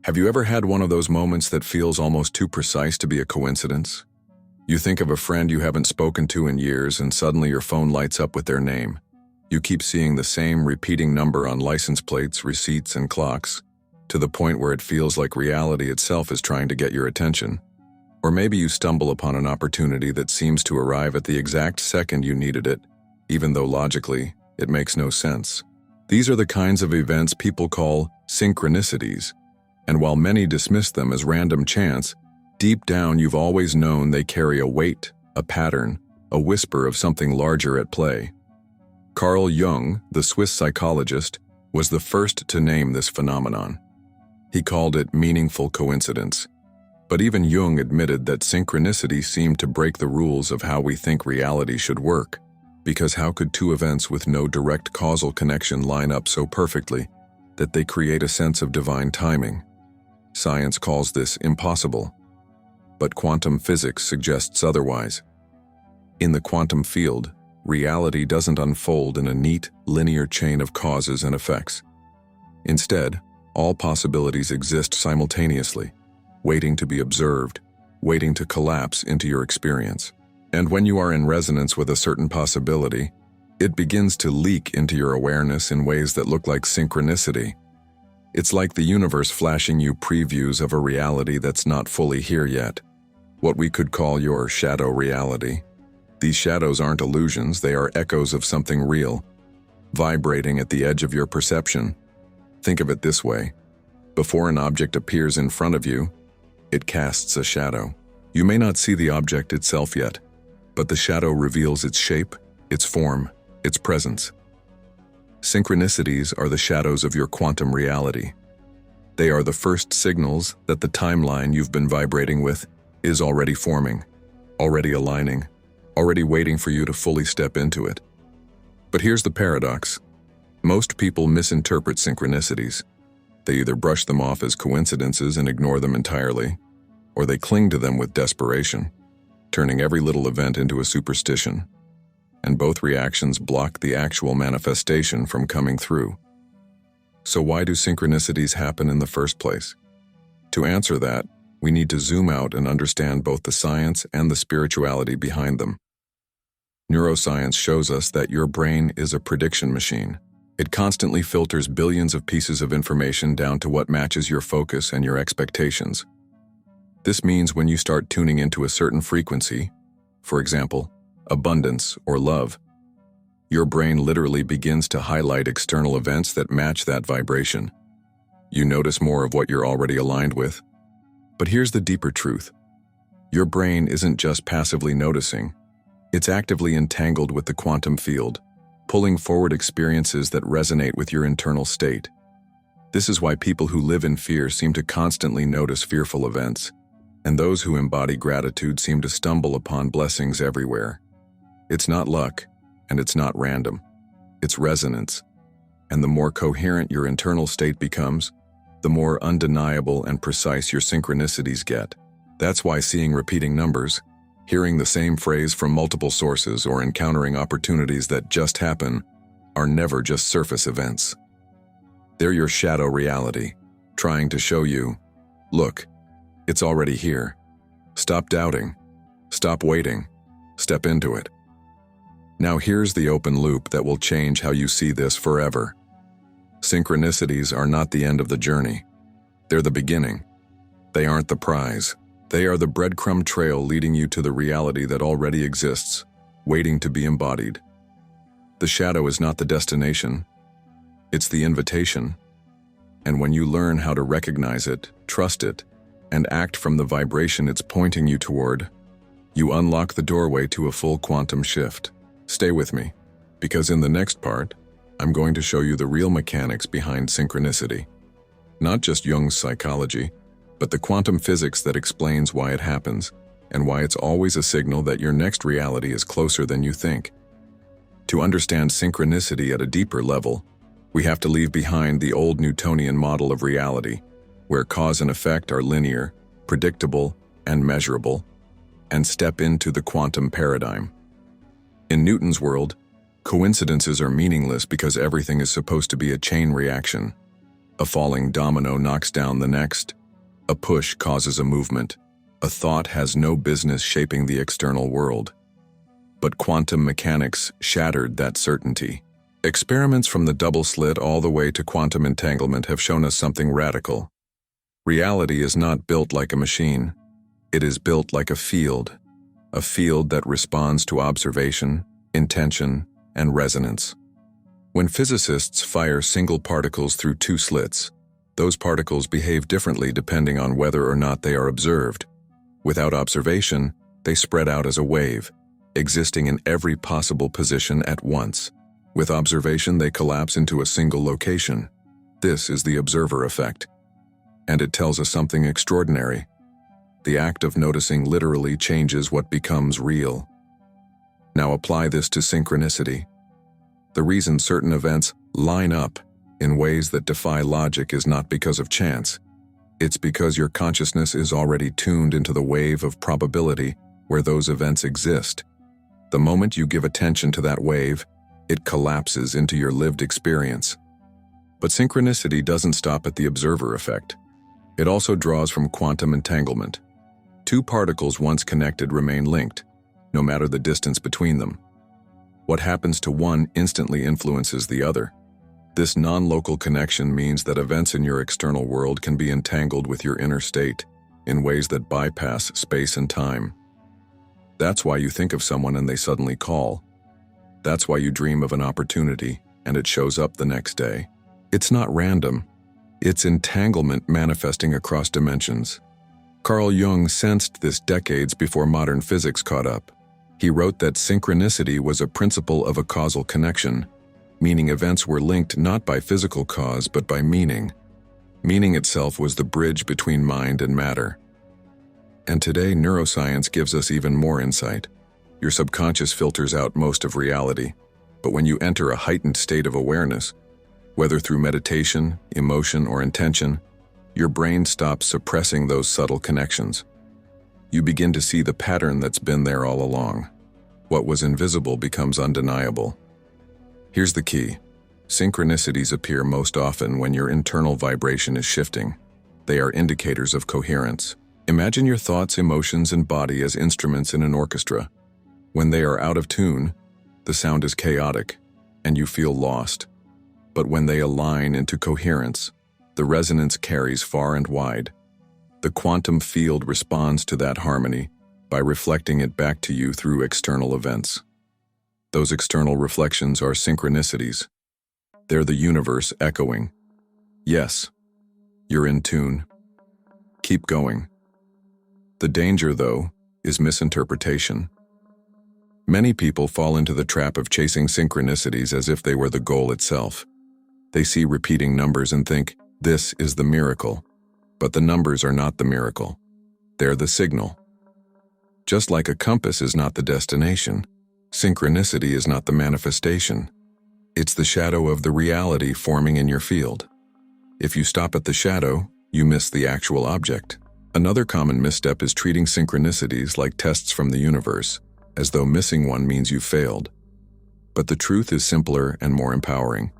Have you ever had one of those moments that feels almost too precise to be a coincidence? You think of a friend you haven't spoken to in years and suddenly your phone lights up with their name. You keep seeing the same repeating number on license plates, receipts, and clocks, to the point where it feels like reality itself is trying to get your attention. Or maybe you stumble upon an opportunity that seems to arrive at the exact second you needed it, even though logically, it makes no sense. These are the kinds of events people call synchronicities, and while many dismiss them as random chance, deep down you've always known they carry a weight, a pattern, a whisper of something larger at play. Carl Jung, the Swiss psychologist, was the first to name this phenomenon. He called it meaningful coincidence. But even Jung admitted that synchronicity seemed to break the rules of how we think reality should work, because how could two events with no direct causal connection line up so perfectly that they create a sense of divine timing? Science calls this impossible, but quantum physics suggests otherwise. In the quantum field, reality doesn't unfold in a neat, linear chain of causes and effects. Instead, all possibilities exist simultaneously, waiting to be observed, waiting to collapse into your experience. And when you are in resonance with a certain possibility, it begins to leak into your awareness in ways that look like synchronicity. It's like the universe flashing you previews of a reality that's not fully here yet, what we could call your shadow reality. These shadows aren't illusions, they are echoes of something real, vibrating at the edge of your perception. Think of it this way. Before an object appears in front of you, it casts a shadow. You may not see the object itself yet, but the shadow reveals its shape, its form, its presence. Synchronicities are the shadows of your quantum reality. They are the first signals that the timeline you've been vibrating with is already forming, already aligning, already waiting for you to fully step into it. But here's the paradox. Most people misinterpret synchronicities. They either brush them off as coincidences and ignore them entirely, or they cling to them with desperation, turning every little event into a superstition. And both reactions block the actual manifestation from coming through. So why do synchronicities happen in the first place? To answer that, we need to zoom out and understand both the science and the spirituality behind them. Neuroscience shows us that your brain is a prediction machine. It constantly filters billions of pieces of information down to what matches your focus and your expectations. This means when you start tuning into a certain frequency, for example, abundance or love, your brain literally begins to highlight external events that match that vibration. You notice more of what you're already aligned with. But here's the deeper truth. Your brain isn't just passively noticing. It's actively entangled with the quantum field, pulling forward experiences that resonate with your internal state. This is why people who live in fear seem to constantly notice fearful events, and those who embody gratitude seem to stumble upon blessings everywhere. It's not luck, and it's not random. It's resonance. And the more coherent your internal state becomes, the more undeniable and precise your synchronicities get. That's why seeing repeating numbers, hearing the same phrase from multiple sources, or encountering opportunities that just happen are never just surface events. They're your shadow reality, trying to show you, look, it's already here. Stop doubting. Stop waiting. Step into it. Now here's the open loop that will change how you see this forever. Synchronicities are not the end of the journey. They're the beginning. They aren't the prize. They are the breadcrumb trail leading you to the reality that already exists, waiting to be embodied. The shadow is not the destination. It's the invitation. And when you learn how to recognize it, trust it, and act from the vibration it's pointing you toward, you unlock the doorway to a full quantum shift. Stay with me, because in the next part, I'm going to show you the real mechanics behind synchronicity. Not just Jung's psychology, but the quantum physics that explains why it happens, and why it's always a signal that your next reality is closer than you think. To understand synchronicity at a deeper level, we have to leave behind the old Newtonian model of reality, where cause and effect are linear, predictable, and measurable, and step into the quantum paradigm. In Newton's world, coincidences are meaningless because everything is supposed to be a chain reaction. A falling domino knocks down the next. A push causes a movement. A thought has no business shaping the external world. But quantum mechanics shattered that certainty. Experiments from the double slit all the way to quantum entanglement have shown us something radical. Reality is not built like a machine. It is built like a field that responds to observation, intention, and resonance. When physicists fire single particles through two slits, those particles behave differently depending on whether or not they are observed. Without observation, they spread out as a wave, existing in every possible position at once. With observation, they collapse into a single location. This is the observer effect. And it tells us something extraordinary. The act of noticing literally changes what becomes real. Now apply this to synchronicity. The reason certain events line up in ways that defy logic is not because of chance. It's because your consciousness is already tuned into the wave of probability where those events exist. The moment you give attention to that wave, it collapses into your lived experience. But synchronicity doesn't stop at the observer effect. It also draws from quantum entanglement. Two particles once connected remain linked, no matter the distance between them. What happens to one instantly influences the other. This non-local connection means that events in your external world can be entangled with your inner state in ways that bypass space and time. That's why you think of someone and they suddenly call. That's why you dream of an opportunity and it shows up the next day. It's not random. It's entanglement manifesting across dimensions. Carl Jung sensed this decades before modern physics caught up. He wrote that synchronicity was a principle of a causal connection, meaning events were linked not by physical cause but by meaning. Meaning itself was the bridge between mind and matter. And today, neuroscience gives us even more insight. Your subconscious filters out most of reality, but when you enter a heightened state of awareness, whether through meditation, emotion, or intention, your brain stops suppressing those subtle connections. You begin to see the pattern that's been there all along. What was invisible becomes undeniable. Here's the key. Synchronicities appear most often when your internal vibration is shifting. They are indicators of coherence. Imagine your thoughts, emotions, and body as instruments in an orchestra. When they are out of tune, the sound is chaotic, and you feel lost. But when they align into coherence, the resonance carries far and wide. The quantum field responds to that harmony by reflecting it back to you through external events. Those external reflections are synchronicities. They're the universe echoing. Yes, you're in tune. Keep going. The danger, though, is misinterpretation. Many people fall into the trap of chasing synchronicities as if they were the goal itself. They see repeating numbers and think, this is the miracle. But the numbers are not the miracle. They're the signal. Just like a compass is not the destination, synchronicity is not the manifestation. It's the shadow of the reality forming in your field. If you stop at the shadow, you miss the actual object. Another common misstep is treating synchronicities like tests from the universe, as though missing one means you failed. But the truth is simpler and more empowering.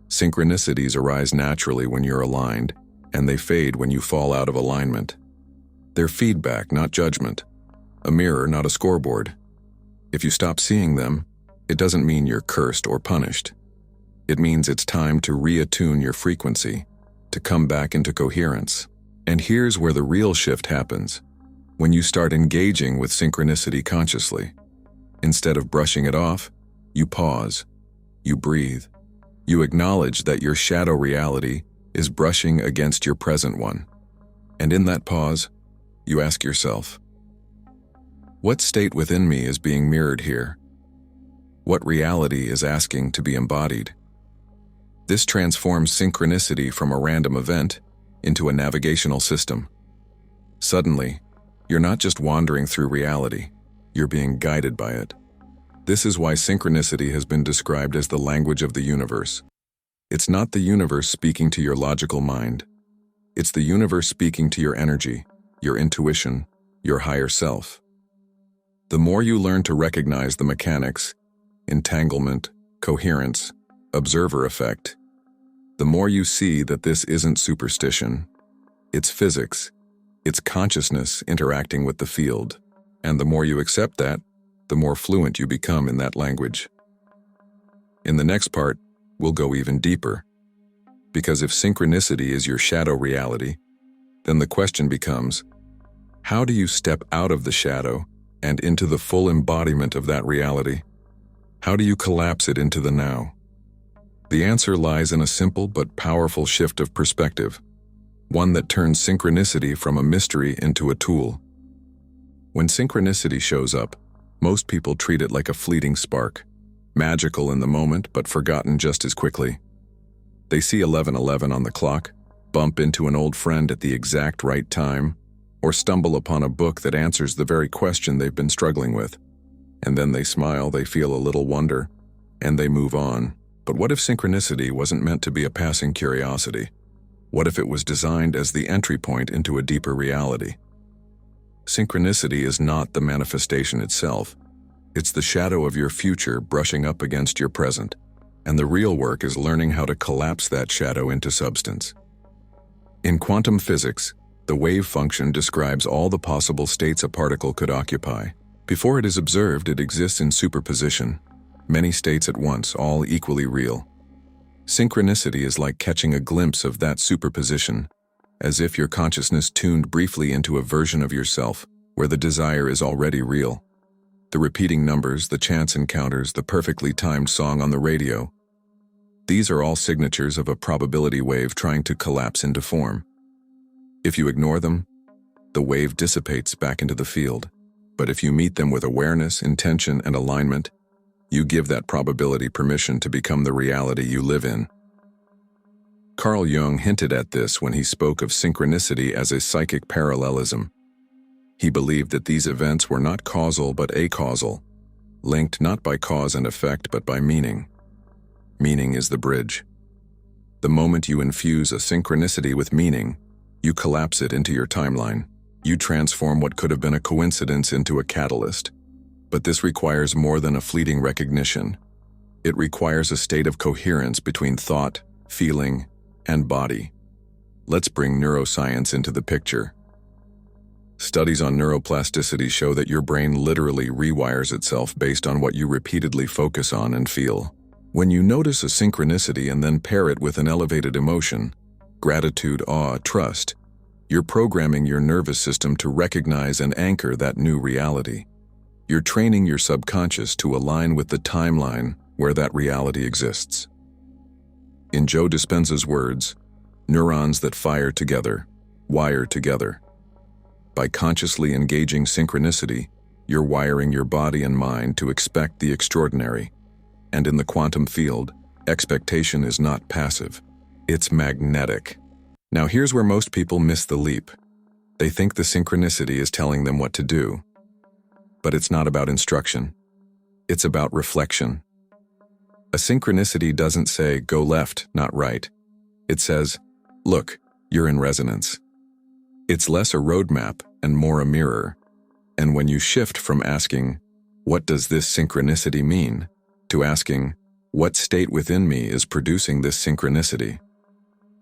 Synchronicities arise naturally when you're aligned, and they fade when you fall out of alignment. They're feedback, not judgment. A mirror, not a scoreboard. If you stop seeing them, it doesn't mean you're cursed or punished. It means it's time to reattune your frequency, to come back into coherence. And here's where the real shift happens. When you start engaging with synchronicity consciously. Instead of brushing it off, you pause. You breathe. You acknowledge that your shadow reality is brushing against your present one. And in that pause, you ask yourself, what state within me is being mirrored here? What reality is asking to be embodied? This transforms synchronicity from a random event into a navigational system. Suddenly, you're not just wandering through reality, you're being guided by it. This is why synchronicity has been described as the language of the universe. It's not the universe speaking to your logical mind. It's the universe speaking to your energy, your intuition, your higher self. The more you learn to recognize the mechanics, entanglement, coherence, observer effect, the more you see that this isn't superstition. It's physics. It's consciousness interacting with the field. And the more you accept that, the more fluent you become in that language. In the next part, we'll go even deeper. Because if synchronicity is your shadow reality, then the question becomes, how do you step out of the shadow and into the full embodiment of that reality? How do you collapse it into the now? The answer lies in a simple but powerful shift of perspective, one that turns synchronicity from a mystery into a tool. When synchronicity shows up, most people treat it like a fleeting spark, magical in the moment but forgotten just as quickly. They see 11:11 on the clock, bump into an old friend at the exact right time, or stumble upon a book that answers the very question they've been struggling with. And then they smile, they feel a little wonder, and they move on. But what if synchronicity wasn't meant to be a passing curiosity? What if it was designed as the entry point into a deeper reality? Synchronicity is not the manifestation itself. It's the shadow of your future brushing up against your present, and the real work is learning how to collapse that shadow into substance. In quantum physics, the wave function describes all the possible states a particle could occupy. Before it is observed, it exists in superposition, many states at once, all equally real. Synchronicity is like catching a glimpse of that superposition, as if your consciousness tuned briefly into a version of yourself where the desire is already real. The repeating numbers, the chance encounters, the perfectly timed song on the radio, these are all signatures of a probability wave trying to collapse into form. If you ignore them, the wave dissipates back into the field. But if you meet them with awareness, intention, and alignment, you give that probability permission to become the reality you live in. Carl Jung hinted at this when he spoke of synchronicity as a psychic parallelism. He believed that these events were not causal but acausal, linked not by cause and effect but by meaning. Meaning is the bridge. The moment you infuse a synchronicity with meaning, you collapse it into your timeline. You transform what could have been a coincidence into a catalyst. But this requires more than a fleeting recognition. It requires a state of coherence between thought, feeling, and body. Let's bring neuroscience into the picture. Studies on neuroplasticity show that your brain literally rewires itself based on what you repeatedly focus on and feel. When you notice a synchronicity and then pair it with an elevated emotion, gratitude, awe, trust, you're programming your nervous system to recognize and anchor that new reality. You're training your subconscious to align with the timeline where that reality exists. In Joe Dispenza's words, neurons that fire together, wire together. By consciously engaging synchronicity, you're wiring your body and mind to expect the extraordinary. And in the quantum field, expectation is not passive. It's magnetic. Now here's where most people miss the leap. They think the synchronicity is telling them what to do. But it's not about instruction. It's about reflection. A synchronicity doesn't say, go left, not right. It says, look, you're in resonance. It's less a roadmap and more a mirror. And when you shift from asking, what does this synchronicity mean, to asking, what state within me is producing this synchronicity?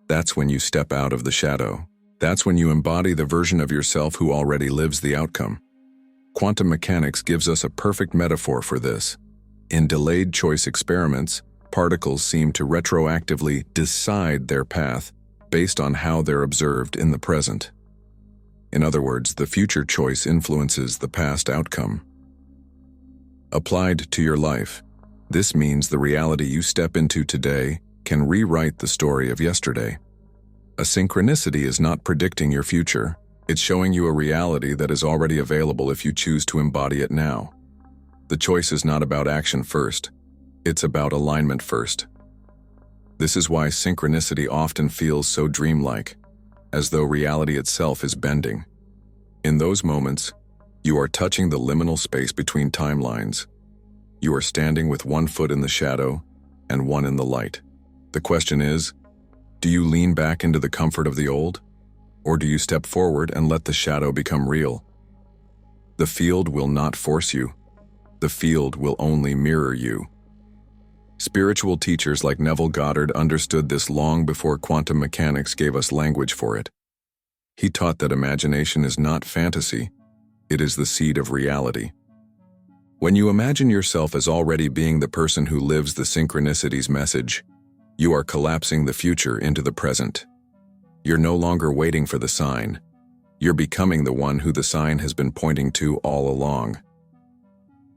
That's when you step out of the shadow. That's when you embody the version of yourself who already lives the outcome. Quantum mechanics gives us a perfect metaphor for this. In delayed choice experiments, particles seem to retroactively decide their path based on how they're observed in the present. In other words, the future choice influences the past outcome. Applied to your life, this means the reality you step into today can rewrite the story of yesterday. A synchronicity is not predicting your future. It's showing you a reality that is already available if you choose to embody it now. The choice is not about action first. It's about alignment first. This is why synchronicity often feels so dreamlike, as though reality itself is bending. In those moments, you are touching the liminal space between timelines. You are standing with one foot in the shadow and one in the light. The question is, do you lean back into the comfort of the old? Or do you step forward and let the shadow become real? The field will not force you. The field will only mirror you. Spiritual teachers like Neville Goddard understood this long before quantum mechanics gave us language for it. He taught that imagination is not fantasy, it is the seed of reality. When you imagine yourself as already being the person who lives the synchronicities message, you are collapsing the future into the present. You're no longer waiting for the sign. You're becoming the one who the sign has been pointing to all along.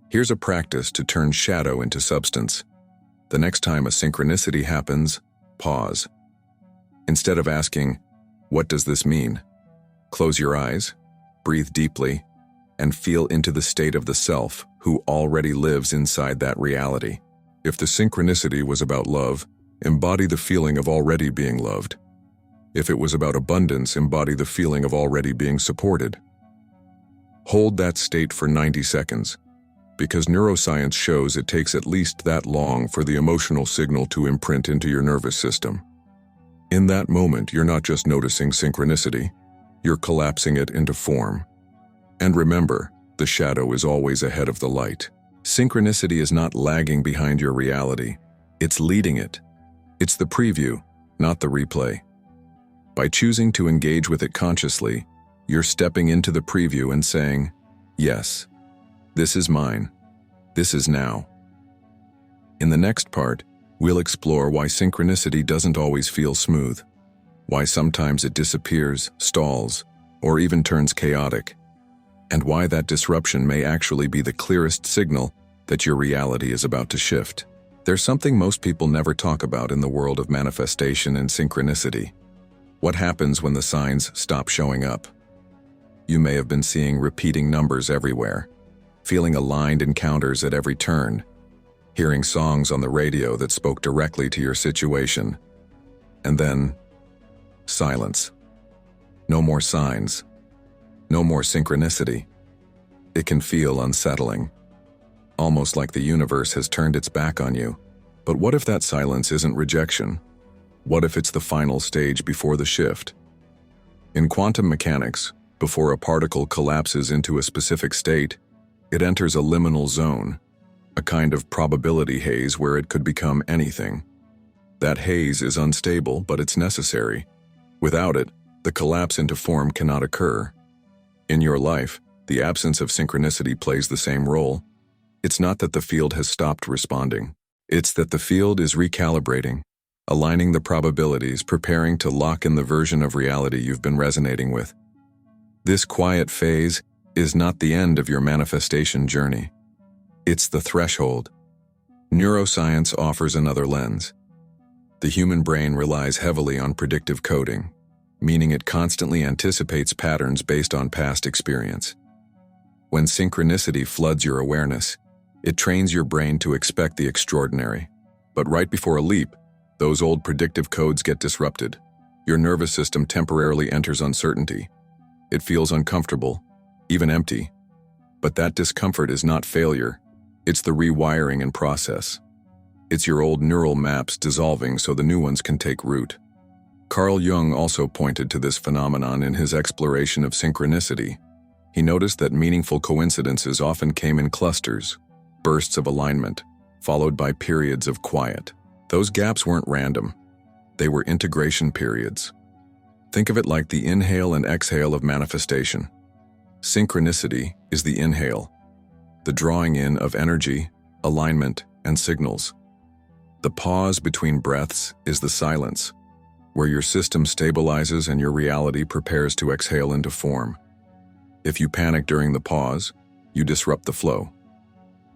Here's a practice to turn shadow into substance. The next time a synchronicity happens, pause. Instead of asking, "What does this mean?" close your eyes, breathe deeply, and feel into the state of the self who already lives inside that reality. If the synchronicity was about love, embody the feeling of already being loved. If it was about abundance, embody the feeling of already being supported. Hold that state for 90 seconds, because neuroscience shows it takes at least that long for the emotional signal to imprint into your nervous system. In that moment, you're not just noticing synchronicity, you're collapsing it into form. And remember, the shadow is always ahead of the light. Synchronicity is not lagging behind your reality, it's leading it. It's the preview, not the replay. By choosing to engage with it consciously, you're stepping into the preview and saying, "Yes, this is mine. This is now." In the next part, we'll explore why synchronicity doesn't always feel smooth, why sometimes it disappears, stalls, or even turns chaotic, and why that disruption may actually be the clearest signal that your reality is about to shift. There's something most people never talk about in the world of manifestation and synchronicity. What happens when the signs stop showing up? You may have been seeing repeating numbers everywhere, feeling aligned encounters at every turn, hearing songs on the radio that spoke directly to your situation. And then, silence. No more signs. No more synchronicity. It can feel unsettling, almost like the universe has turned its back on you. But what if that silence isn't rejection? What if it's the final stage before the shift? In quantum mechanics, before a particle collapses into a specific state, it enters a liminal zone, a kind of probability haze where it could become anything. That haze is unstable, but it's necessary. Without it, the collapse into form cannot occur. In your life, the absence of synchronicity plays the same role. It's not that the field has stopped responding. It's that the field is recalibrating, aligning the probabilities, preparing to lock in the version of reality you've been resonating with. This quiet phase is not the end of your manifestation journey. It's the threshold. Neuroscience offers another lens. The human brain relies heavily on predictive coding, meaning it constantly anticipates patterns based on past experience. When synchronicity floods your awareness, it trains your brain to expect the extraordinary. But right before a leap, those old predictive codes get disrupted. Your nervous system temporarily enters uncertainty. It feels uncomfortable, even empty. But that discomfort is not failure. It's the rewiring in process. It's your old neural maps dissolving so the new ones can take root. Carl Jung also pointed to this phenomenon in his exploration of synchronicity. He noticed that meaningful coincidences often came in clusters, bursts of alignment, followed by periods of quiet. Those gaps weren't random. They were integration periods. Think of it like the inhale and exhale of manifestation. Synchronicity is the inhale, the drawing in of energy, alignment, and signals. The pause between breaths is the silence, where your system stabilizes and your reality prepares to exhale into form. If you panic during the pause, you disrupt the flow.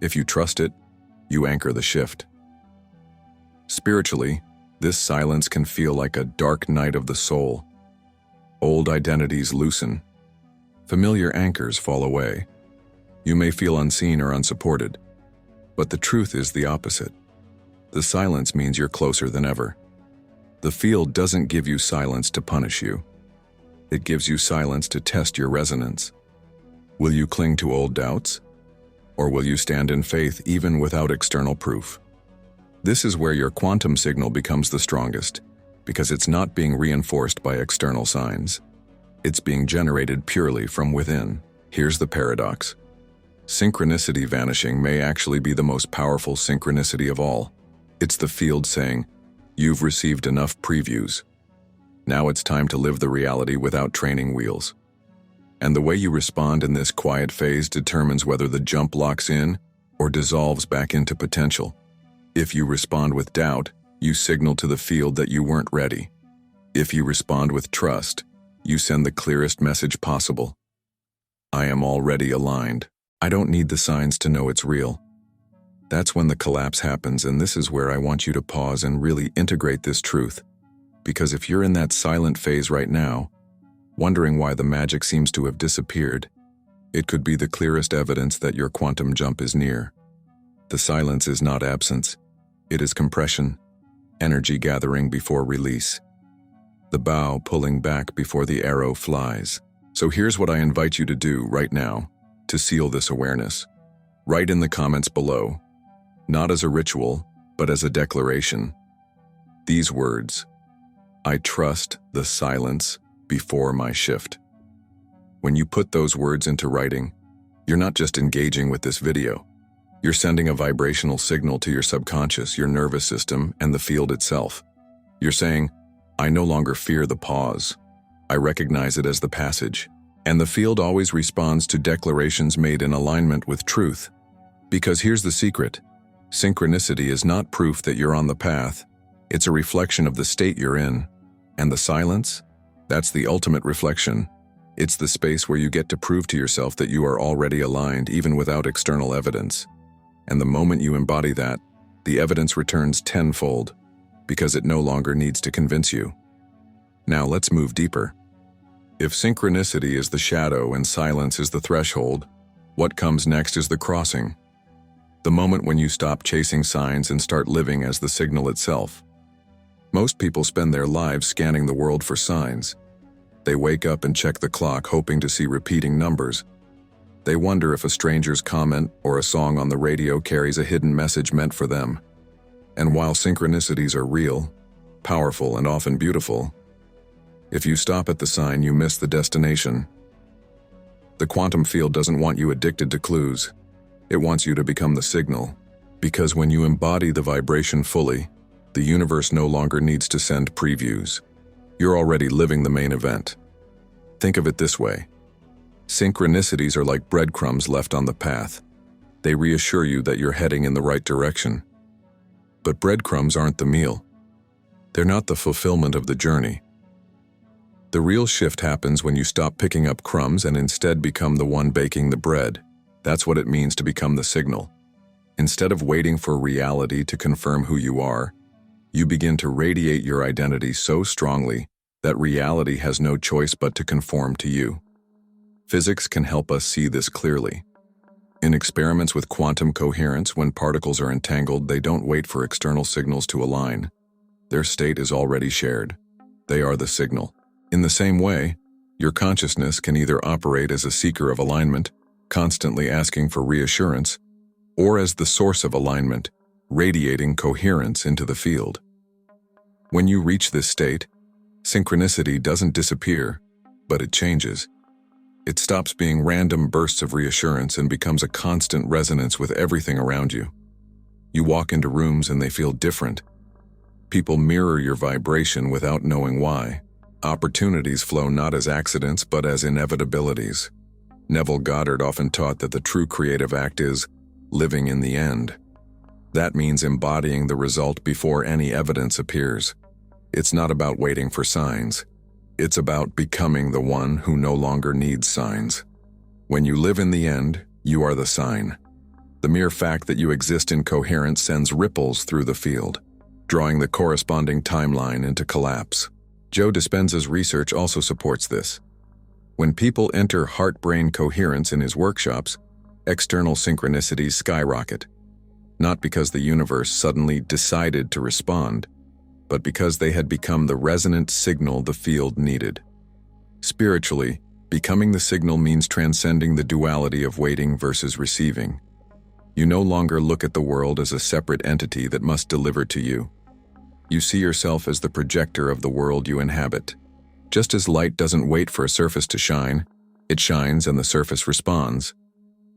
If you trust it, you anchor the shift. Spiritually, this silence can feel like a dark night of the soul. Old identities loosen. Familiar anchors fall away. You may feel unseen or unsupported, but the truth is the opposite. The silence means you're closer than ever. The field doesn't give you silence to punish you. It gives you silence to test your resonance. Will you cling to old doubts? Or will you stand in faith even without external proof? This is where your quantum signal becomes the strongest, because it's not being reinforced by external signs. It's being generated purely from within. Here's the paradox. Synchronicity vanishing may actually be the most powerful synchronicity of all. It's the field saying, "You've received enough previews. Now it's time to live the reality without training wheels." And the way you respond in this quiet phase determines whether the jump locks in or dissolves back into potential. If you respond with doubt, you signal to the field that you weren't ready. If you respond with trust, you send the clearest message possible. I am already aligned. I don't need the signs to know it's real. That's when the collapse happens, and this is where I want you to pause and really integrate this truth. Because if you're in that silent phase right now, wondering why the magic seems to have disappeared, it could be the clearest evidence that your quantum jump is near. The silence is not absence. It is compression, energy gathering before release. The bow pulling back before the arrow flies. So here's what I invite you to do right now to seal this awareness. Write in the comments below, not as a ritual, but as a declaration. These words: I trust the silence before my shift. When you put those words into writing, you're not just engaging with this video. You're sending a vibrational signal to your subconscious, your nervous system, and the field itself. You're saying, I no longer fear the pause. I recognize it as the passage. And the field always responds to declarations made in alignment with truth. Because here's the secret. Synchronicity is not proof that you're on the path. It's a reflection of the state you're in. And the silence? That's the ultimate reflection. It's the space where you get to prove to yourself that you are already aligned, even without external evidence. And the moment you embody that, the evidence returns tenfold, because it no longer needs to convince you. Now let's move deeper. If synchronicity is the shadow and silence is the threshold, what comes next is the crossing. The moment when you stop chasing signs and start living as the signal itself. Most people spend their lives scanning the world for signs. They wake up and check the clock, hoping to see repeating numbers. They wonder if a stranger's comment or a song on the radio carries a hidden message meant for them. And while synchronicities are real, powerful, and often beautiful, if you stop at the sign, you miss the destination. The quantum field doesn't want you addicted to clues. It wants you to become the signal. Because when you embody the vibration fully, the universe no longer needs to send previews. You're already living the main event. Think of it this way. Synchronicities are like breadcrumbs left on the path. They reassure you that you're heading in the right direction. But breadcrumbs aren't the meal. They're not the fulfillment of the journey. The real shift happens when you stop picking up crumbs and instead become the one baking the bread. That's what it means to become the signal. Instead of waiting for reality to confirm who you are, you begin to radiate your identity so strongly that reality has no choice but to conform to you. Physics can help us see this clearly. In experiments with quantum coherence, when particles are entangled, they don't wait for external signals to align. Their state is already shared. They are the signal. In the same way, your consciousness can either operate as a seeker of alignment, constantly asking for reassurance, or as the source of alignment, radiating coherence into the field. When you reach this state, synchronicity doesn't disappear, but it changes. It stops being random bursts of reassurance and becomes a constant resonance with everything around you. You walk into rooms and they feel different. People mirror your vibration without knowing why. Opportunities flow not as accidents but as inevitabilities. Neville Goddard often taught that the true creative act is living in the end. That means embodying the result before any evidence appears. It's not about waiting for signs. It's about becoming the one who no longer needs signs. When you live in the end, you are the sign. The mere fact that you exist in coherence sends ripples through the field, drawing the corresponding timeline into collapse. Joe Dispenza's research also supports this. When people enter heart-brain coherence in his workshops, external synchronicities skyrocket. Not because the universe suddenly decided to respond, but because they had become the resonant signal the field needed. Spiritually, becoming the signal means transcending the duality of waiting versus receiving. You no longer look at the world as a separate entity that must deliver to you. You see yourself as the projector of the world you inhabit. Just as light doesn't wait for a surface to shine, it shines and the surface responds.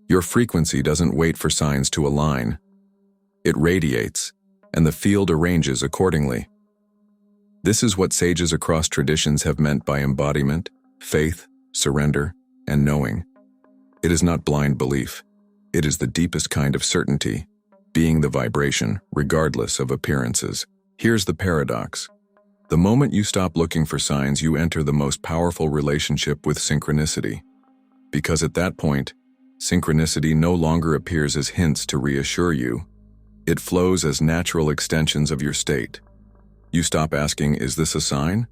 Your frequency doesn't wait for signs to align. It radiates, and the field arranges accordingly. This is what sages across traditions have meant by embodiment, faith, surrender, and knowing. It is not blind belief. It is the deepest kind of certainty, being the vibration, regardless of appearances. Here's the paradox. The moment you stop looking for signs, you enter the most powerful relationship with synchronicity. Because at that point, synchronicity no longer appears as hints to reassure you. It flows as natural extensions of your state. You stop asking, "Is this a sign?"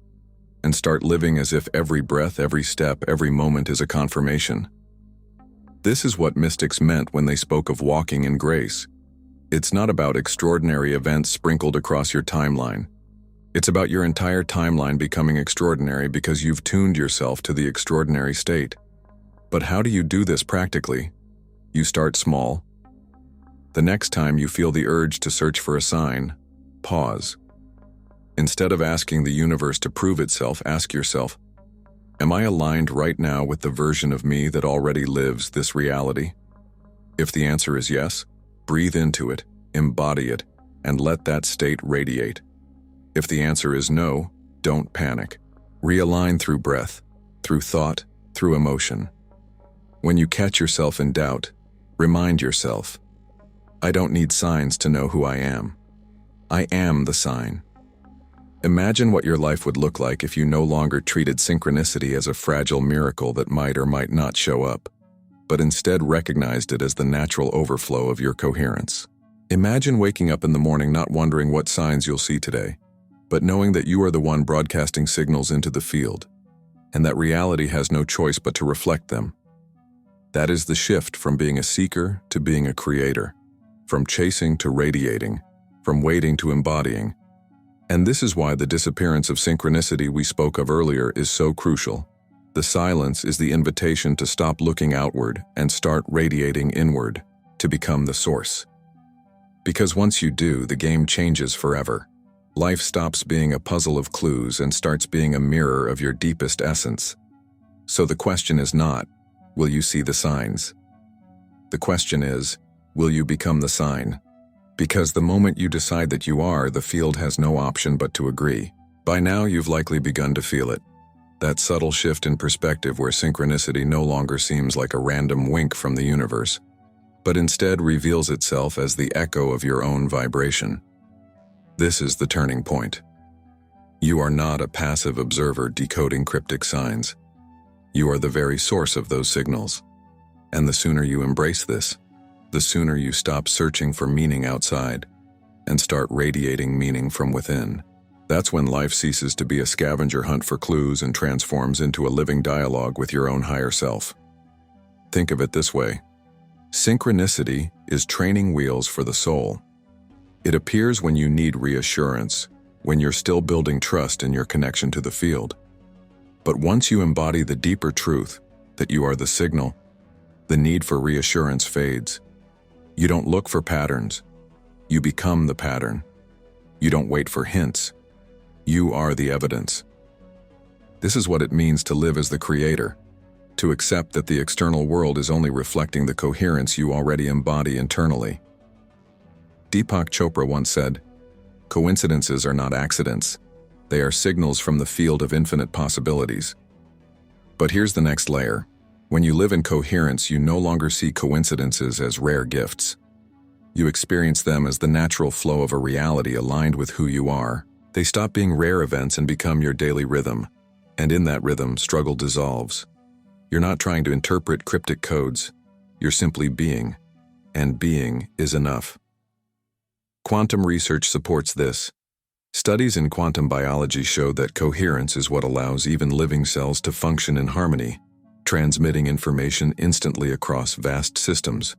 and start living as if every breath, every step, every moment is a confirmation. This is what mystics meant when they spoke of walking in grace. It's not about extraordinary events sprinkled across your timeline. It's about your entire timeline becoming extraordinary because you've tuned yourself to the extraordinary state. But how do you do this practically? You start small. The next time you feel the urge to search for a sign, pause. Instead of asking the universe to prove itself, ask yourself, am I aligned right now with the version of me that already lives this reality? If the answer is yes, breathe into it, embody it, and let that state radiate. If the answer is no, don't panic. Realign through breath, through thought, through emotion. When you catch yourself in doubt, remind yourself, I don't need signs to know who I am. I am the sign. Imagine what your life would look like if you no longer treated synchronicity as a fragile miracle that might or might not show up, but instead recognized it as the natural overflow of your coherence. Imagine waking up in the morning not wondering what signs you'll see today, but knowing that you are the one broadcasting signals into the field, and that reality has no choice but to reflect them. That is the shift from being a seeker to being a creator, from chasing to radiating, from waiting to embodying. And this is why the disappearance of synchronicity we spoke of earlier is so crucial. The silence is the invitation to stop looking outward and start radiating inward, to become the source. Because once you do, the game changes forever. Life stops being a puzzle of clues and starts being a mirror of your deepest essence. So the question is not, will you see the signs? The question is, will you become the sign? Because the moment you decide that you are, the field has no option but to agree. By now, you've likely begun to feel it. That subtle shift in perspective where synchronicity no longer seems like a random wink from the universe, but instead reveals itself as the echo of your own vibration. This is the turning point. You are not a passive observer decoding cryptic signs. You are the very source of those signals. And the sooner you embrace this, the sooner you stop searching for meaning outside and start radiating meaning from within. That's when life ceases to be a scavenger hunt for clues and transforms into a living dialogue with your own higher self. Think of it this way. Synchronicity is training wheels for the soul. It appears when you need reassurance, when you're still building trust in your connection to the field. But once you embody the deeper truth that you are the signal, the need for reassurance fades. You don't look for patterns. You become the pattern. You don't wait for hints. You are the evidence. This is what it means to live as the creator, to accept that the external world is only reflecting the coherence you already embody internally. Deepak Chopra once said, "Coincidences are not accidents. They are signals from the field of infinite possibilities." But here's the next layer. When you live in coherence, you no longer see coincidences as rare gifts. You experience them as the natural flow of a reality aligned with who you are. They stop being rare events and become your daily rhythm. And in that rhythm, struggle dissolves. You're not trying to interpret cryptic codes. You're simply being. And being is enough. Quantum research supports this. Studies in quantum biology show that coherence is what allows even living cells to function in harmony, transmitting information instantly across vast systems.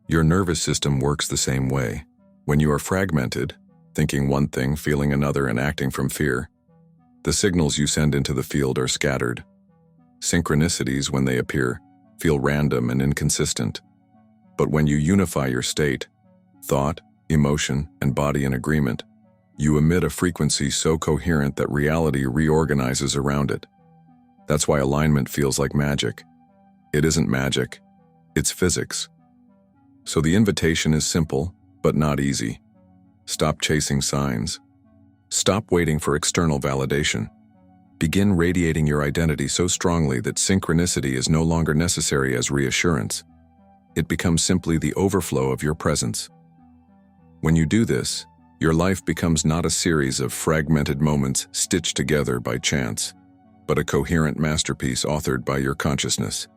Your nervous system works the same way. When you are fragmented, thinking one thing, feeling another, and acting from fear, the signals you send into the field are scattered. Synchronicities, when they appear, feel random and inconsistent. But when you unify your state, thought, emotion, and body in agreement, you emit a frequency so coherent that reality reorganizes around it. That's why alignment feels like magic. It isn't magic, it's physics. So the invitation is simple, but not easy. Stop chasing signs. Stop waiting for external validation. Begin radiating your identity so strongly that synchronicity is no longer necessary as reassurance. It becomes simply the overflow of your presence. When you do this, your life becomes not a series of fragmented moments stitched together by chance, but a coherent masterpiece authored by your consciousness.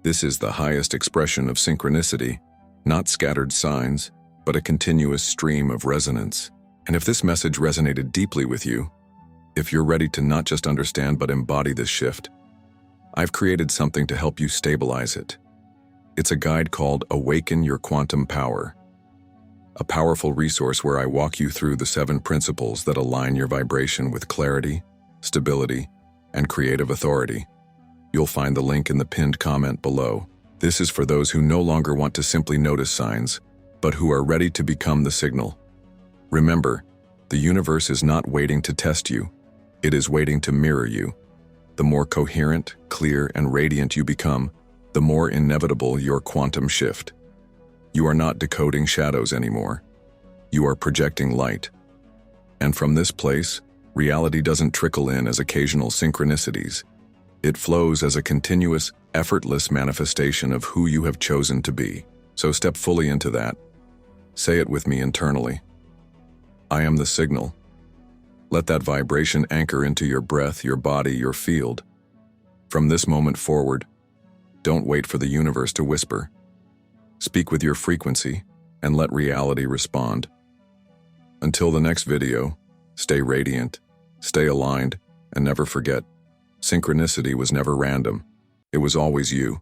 This is the highest expression of synchronicity, not scattered signs, but a continuous stream of resonance. And if this message resonated deeply with you, if you're ready to not just understand but embody this shift, I've created something to help you stabilize it. It's a guide called Awaken Your Quantum Power, a powerful resource where I walk you through the 7 principles that align your vibration with clarity, stability, and creative authority. You'll find the link in the pinned comment below. This is for those who no longer want to simply notice signs, but who are ready to become the signal. Remember, the universe is not waiting to test you. It is waiting to mirror you. The more coherent, clear, and radiant you become, the more inevitable your quantum shift. You are not decoding shadows anymore. You are projecting light. And from this place, reality doesn't trickle in as occasional synchronicities. It flows as a continuous, effortless manifestation of who you have chosen to be. So step fully into that. Say it with me internally. I am the signal. Let that vibration anchor into your breath, your body, your field. From this moment forward, don't wait for the universe to whisper. Speak with your frequency and let reality respond. Until the next video, stay radiant, stay aligned, and never forget, synchronicity was never random. It was always you.